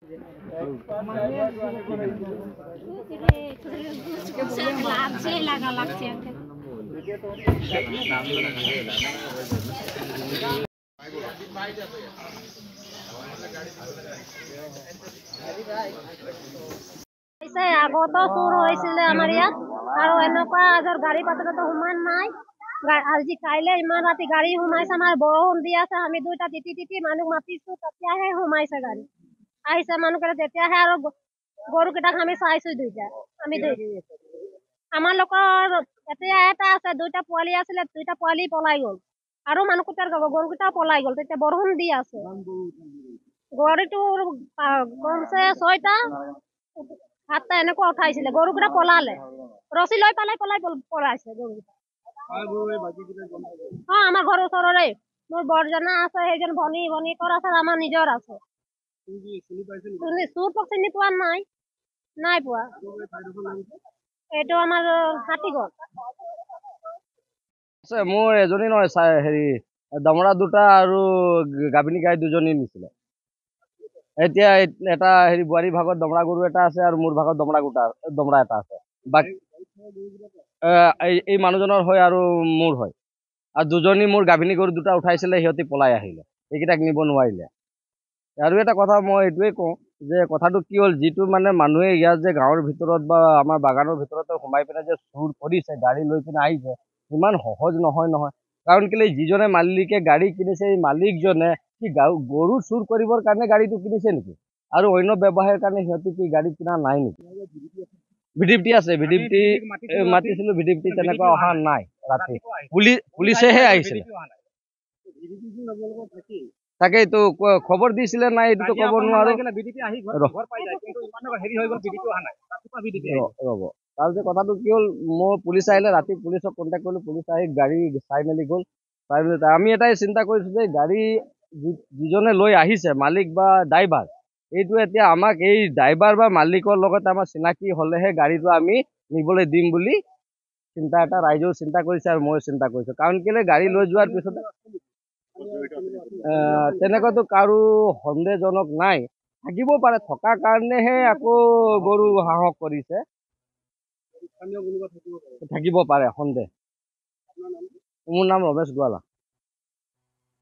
আগতো চুৰ হৈছিলে আমাৰ ইয়াত আৰু এনেকুৱা গাড়ী পাতলতো সোমান নাই আজি কাইলে ইমান ৰাতি গাড়ী সোমাইছে আমাৰ বৰষুণ দি আছে আমি দুইটা তিতি মানুহ মাতিছো তেতিয়াহে সোমাইছে গাড়ী আহিছে মানুহকেইটা তেতিয়াহে আৰু গৰুকেইটাক আমি চাইছো দুইটা আমি আমাৰ লোকৰ এতিয়া এটা আছে দুইটা পোৱালি আছিলে দুইটা পোৱালি পলাই গ'ল আৰু মানুহকেইটাৰ গৰুকেইটাও পলাই গ'ল তেতিয়া বৰষুণ দি আছে গৰুটো কমছে 6টা 7টা এনেকুৱা উঠাইছিলে গৰুকেইটা পলালে ৰছী লৈ পলাইছে গৰুকেইটা আমাৰ ঘৰৰ ওচৰৰে মোৰ বৰজনা আছে সেইজন ভনীকৰ আছে আমাৰ নিজৰ আছে চুৰটোক চিনি পোৱা নাই পোৱা এইটো আমাৰ হাতীগড় আছে মোৰ এজনী নহয় হেৰি দমৰা দুটা আৰু গাভিনী গাই দুজনী নিছিলে এতিয়া এটা হেৰি বোৱাৰী ভাগত দমৰা গৰু এটা আছে আৰু মোৰ ভাগত দমৰা এটা আছে বাকী এই মানুহজনৰ হয় আৰু মোৰ হয় আৰু দুজনী মোৰ গাভিনী গৰু দুটা উঠাইছিলে সিহঁতি পলাই আহিলে এইকেইটাক নিব নোৱাৰিলে আৰু এটা কথা মই এইটোৱে কওঁ যে কথাটো কি হ'ল যিটো মানে মানুহে ইয়াত যে গাঁৱৰ ভিতৰত বা আমাৰ বাগানৰ ভিতৰতে সোমাই পিনে যে চুৰ কৰিছে গাড়ী লৈ পিনে আহিছে ইমান সহজ নহয় কাৰণ কেলে যিজনে মালিকে গাড়ী কিনিছে এই মালিকজনে কি গৰু চুৰ কৰিবৰ কাৰণে গাড়ীটো কিনিছে নেকি আৰু অন্য ব্যৱসায়ৰ কাৰণে সিহঁতি কি গাড়ী কিনা নাই নেকি ভিডিপি আছে ভিডিপি মাতিছিলো ভিডিপি তেনেকুৱা অহা নাই ৰাতি পুলিচেহে আহিছিলে তাকেইতো খবৰ দিছিলে নাই এইটো ক'ব নোৱাৰো ৰ'ব তাৰপিছত কথাটো কি হ'ল মই পুলিচ আহিলে ৰাতি পুলিচক কণ্টেক্ট কৰিলো পুলিচ আহি গাড়ী চাই মেলি গ'ল আমি এটাই চিন্তা কৰিছো যে গাড়ী যিজনে লৈ আহিছে মালিক বা ড্ৰাইভাৰ এইটো এতিয়া আমাক এই ড্ৰাইভাৰ বা মালিকৰ লগত আমাৰ চিনাকি হলেহে গাড়ীটো আমি নিবলৈ দিম বুলি ৰাইজেও চিন্তা কৰিছে আৰু ময়ো চিন্তা কৰিছো কাৰণ কেলে গাড়ী লৈ যোৱাৰ পিছত তেনেকুৱাতো কাৰো সন্দেহজনক নাই থাকিব পাৰে থকাৰ কাৰণেহে আকৌ গৰু সাহস কৰিছে থাকিব পাৰে সন্দেহ মোৰ নাম ৰমেশ গোৱালা